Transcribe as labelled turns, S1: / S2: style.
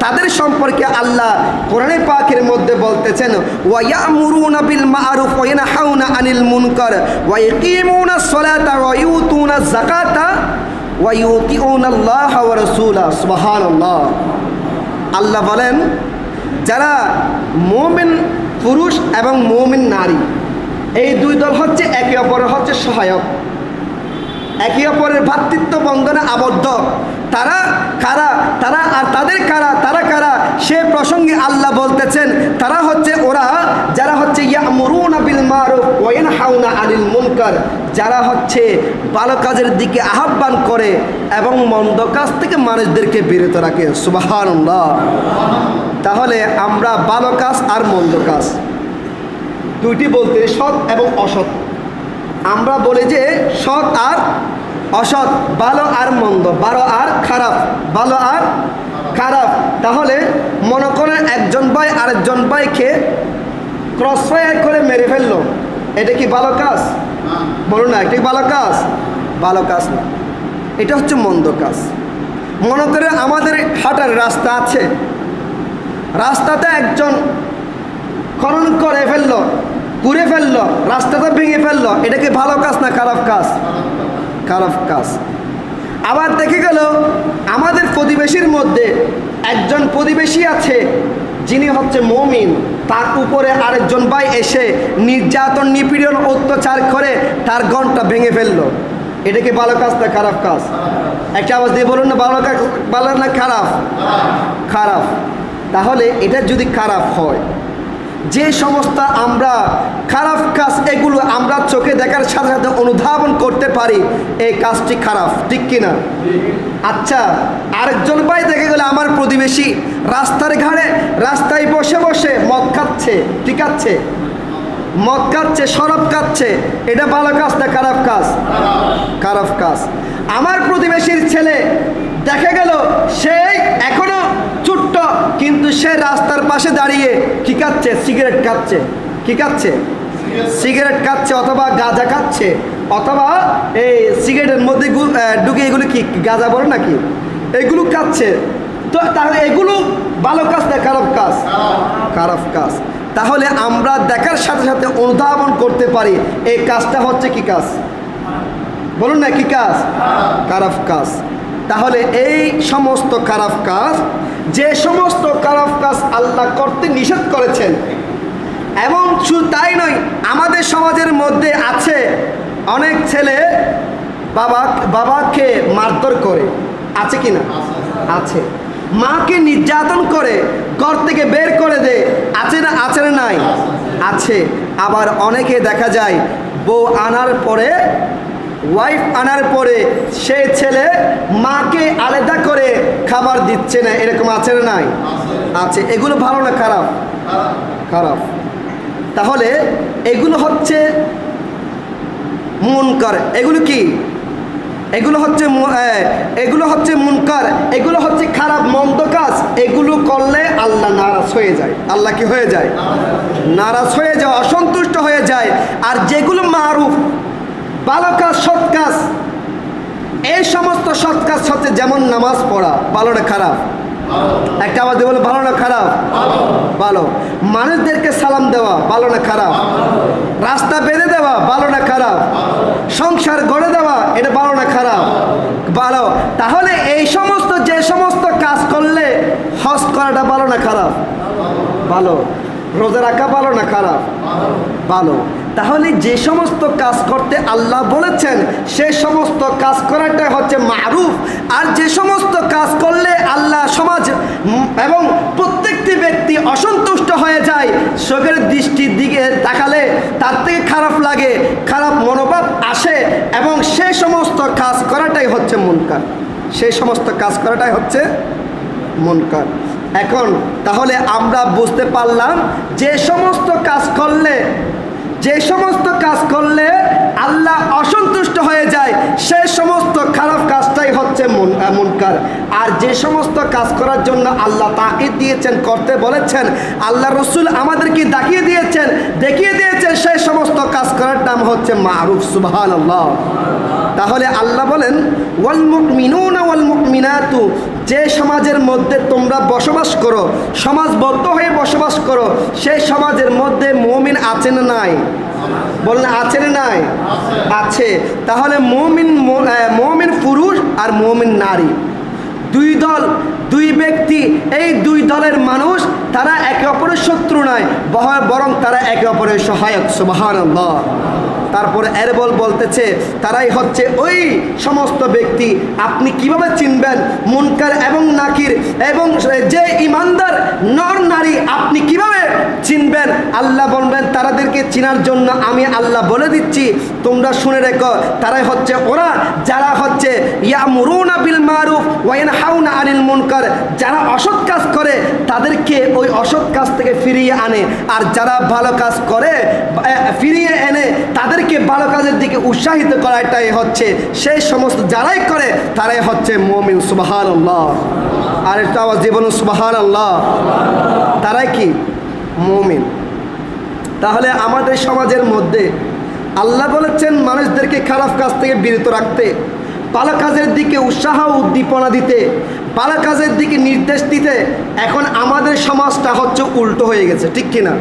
S1: তাদের সম্পর্কে আল্লাহ কোরআনে পাকের মধ্যে বলতেছেন, ওয়া ইয়ামুরুনা বিল মা'রুফ ওয়া ইয়ানহাউনা আনিল মুনকার ওয়া ইয়াকিমুনাস সালাতা ওয়া ইউতুনাজ যাকাতা ওয়া ইউতিউনাল্লাহা ওয়া রাসূলা। সুবহানাল্লাহ। আল্লাহ বলেন, যারা মুমিন পুরুষ এবং মুমিন নারী, এই দুই দল হচ্ছে একে অপরের হচ্ছে সহায়ক, একে অপরের ভ্রাতৃত্ব বন্ধনে আবদ্ধ। তারা কারা? তারা আর তাদের কারা? তারা কারা? সে প্রসঙ্গে আল্লাহ বলতেছেন, তারা হচ্ছে ওরা যারা হচ্ছে ইয়ামুরুনা বিল মা'রুফ ওয়া ইয়ানহাউনা আনিল মুনকার, যারা হচ্ছে ভালো কাজের দিকে আহ্বান করে এবং মন্দ কাজ থেকে মানুষদেরকে বিরত রাখে। সুবহানাল্লাহ। তাহলে আমরা ভালো কাজ আর মন্দ কাজ দুইটি বলতে, সৎ এবং অসৎ। আমরা বলি যে সৎ আর অসৎ, ভালো আর মন্দ, ভালো আর খারাপ, ভালো আর খারাপ। তাহলে মনে করেন একজন ভাই আরেকজন ভাইকে ক্রস ফায়ার করে মেরে ফেললো, এটা কি ভালো কাজ? বলুন না, এটা কি ভালো কাজ? ভালো কাজ না, এটা হচ্ছে মন্দ কাজ। মনে করে আমাদের হাঁটার রাস্তা আছে, রাস্তাতে একজন খনন করে ফেললো, ঘুরে ফেললো, রাস্তাটা ভেঙে ফেললো, এটা কি ভালো কাজ না খারাপ কাজ? খারাপ কাজ। আবার দেখে গেল আমাদের প্রতিবেশীর মধ্যে একজন প্রতিবেশী আছে যিনি হচ্ছে মুমিন, তার উপরে আরেকজন ভাই এসে নির্যাতন নিপীড়ন অত্যাচার করে তার গণটা ভেঙে ফেললো, এটা কি ভালো কাজ না খারাপ কাজ? একটা আওয়াজ দিয়ে বলুন না, ভালো কাজ ভালো না খারাপ? খারাপ। তাহলে এটা যদি খারাপ হয়, যে সমস্ত আমরা খারাপ কাজ এগুলো আমরা চোখে দেখার সাথে সাথে অনুধাবন করতে পারি এই কাজটি খারাপ, ঠিক কিনা? আচ্ছা, আরেকজন ভাই দেখে গেলে আমার প্রতিবেশী রাস্তার ঘাড়ে রাস্তায় বসে বসে মদ খাচ্ছে, ঠিক আছে, মদ খাচ্ছে, শরাব খাচ্ছে, এটা ভালো কাজ না খারাপ কাজ? খারাপ কাজ। আমার প্রতিবেশীর ছেলে দেখা গেল সে এখনো ছোট্ট, কিন্তু সে রাস্তার পাশে দাঁড়িয়ে কি খাচ্ছে? সিগারেট খাচ্ছে। কি খাচ্ছে? সিগারেট খাচ্ছে, অথবা গাঁজা খাচ্ছে, অথবা এই সিগারেটের মধ্যে ঢুকে এগুলো কি গাঁজা বলে নাকি, এগুলো খাচ্ছে। তো তাহলে এগুলো ভালো কাজ না খারাপ কাজ? খারাপ কাজ। তাহলে আমরা দেখার সাথে সাথে অনুধাবন করতে পারি এই কাজটা হচ্ছে কি কাজ? বলুন না, কি কাজ? খারাপ কাজ। তাহলে এই সমস্ত খারাপ কাজ, যে সমস্ত খারাপ কাজ আল্লাহ করতে নিষেধ করেছেন, এবং শুধু তাই নয়, আমাদের সমাজের মধ্যে আছে অনেক ছেলে বাবাকে মারধর করে, আছে কি না? আছে। মাকে নির্যাতন করে, ঘর থেকে বের করে দেয়, আছে না? আছে না? নাই? আছে। আবার অনেকে দেখা যায় বউ আনার পরে, ওয়াইফ আনার পরে সে ছেলে মাকে আলাদা করে খাবার দিচ্ছে না, এরকম আছে না? নাই? আছে। এগুলো ভালো না খারাপ? খারাপ। তাহলে এগুলো হচ্ছে মুনকার। এগুলো কি? এগুলো হচ্ছে মুনকার, এগুলো হচ্ছে খারাপ মন্দ কাজ। এগুলো করলে আল্লাহ নারাজ হয়ে যায়। আল্লাহ কি হয়ে যায়? নারাজ হয়ে যায়, অসন্তুষ্ট হয়ে যায়। আর যেগুলো মারুফ, ভালো কাজ, সৎ কাজ, এই সমস্ত সৎ কাজ হচ্ছে যেমন নামাজ পড়া, ভালো না খারাপ? একটা আওয়াজ দিয়ে বলো, ভালো না খারাপ? ভালো। মানুষদেরকে সালাম দেওয়া, ভালো না খারাপ? রাস্তা বেঁধে দেওয়া, ভালো না খারাপ? সংসার গড়ে দেওয়া, এটা ভালো না খারাপ? ভালো। তাহলে এই সমস্ত যে সমস্ত কাজ করলে হজ করাটা ভালো না খারাপ? ভালো। রোজা রাখা ভালো না খারাপ? ভালো। তাহলে যে সমস্ত কাজ করতে আল্লাহ বলেছেন সে সমস্ত কাজ করাটা হচ্ছে মারুফ। আর যে সমস্ত কাজ করলে আল্লাহ সমাজ এবং প্রত্যেকটি ব্যক্তি অসন্তুষ্ট হয়ে যায়, চোখের দৃষ্টির দিকে তাকালে তার থেকে খারাপ লাগে, খারাপ মনোভাব আসে, এবং সে সমস্ত কাজ করাটাই হচ্ছে মুনকার। সেই সমস্ত কাজ করাটাই হচ্ছে মুনকার। এখন তাহলে আমরা বুঝতে পারলাম যে সমস্ত কাজ করলে আল্লাহ অসন্তুষ্ট হয়ে যায় সেই সমস্ত খারাপ কাজটাই হচ্ছে মুনকার। আর যে সমস্ত কাজ করার জন্য আল্লাহ তাকিদ দিয়েছেন, করতে বলেছেন, আল্লাহ রসুল আমাদেরকে দেখিয়ে দিয়েছেন সেই সমস্ত কাজ করার নাম হচ্ছে মারুফ। সুবহানাল্লাহ। তাহলে আল্লাহ বলেন ওয়াল মুমিনুনা ওয়াল মুমিনাতু, যে সমাজের মধ্যে তোমরা বসবাস করো, সমাজবদ্ধ হয়ে বসবাস করো, সেই সমাজের মধ্যে মুমিন আছে না নাই? বলেন আছে না নাই? আছে। তাহলে মুমিন পুরুষ আর মুমিন নারী, দুই দল, দুই ব্যক্তি, এই দুই দলের মানুষ তারা একে অপরের শত্রু নয়, বরং তারা একে অপরের সহায়ক। সুবহানাল্লাহ। তারপরে এরবল বলতেছে তারাই হচ্ছে ওই সমস্ত ব্যক্তি। আপনি কিভাবে চিনবেন মুনকার এবং নাকির এবং যে ইমানদার নর নারী, আপনি কিভাবে চিনবেন? আল্লাহ বলবেন তাদেরকে চিনার জন্য আমি আল্লাহ বলে দিচ্ছি, তোমরা শুনে রেখো, তারাই হচ্ছে ওরা যারা হচ্ছে ইয়ামুরুনা বিল মারুফ ওয়া ইয়ানহাউনা আনিল মুনকার, যারা অসৎ কাজ করে তাদেরকে ওই অসৎ কাজ থেকে ফিরিয়ে আনে, আর যারা ভালো কাজ করে ফিরিয়ে এনে তাদেরকে ভালো কাজের দিকে উৎসাহিত করা, এটাই হচ্ছে সেই সমস্ত যারাই করে তারাই হচ্ছে মুমিন। সুবহানাল্লাহ। আর একটা আওয়াজ দিয়ে বলুন সুবহানাল্লাহ। তারাই কি? মুমিন। তাহলে আমাদের সমাজের মধ্যে আল্লাহ বলেছেন মানুষদেরকে খারাপ কাজ থেকে বিরত রাখতে, ভালো কাজের দিকে উৎসাহ উদ্দীপনা দিতে, ভালো কাজের দিকে নির্দেশ দিতে। এখন আমাদের সমাজটা হচ্ছে উল্টো হয়ে গেছে, ঠিক কিনা?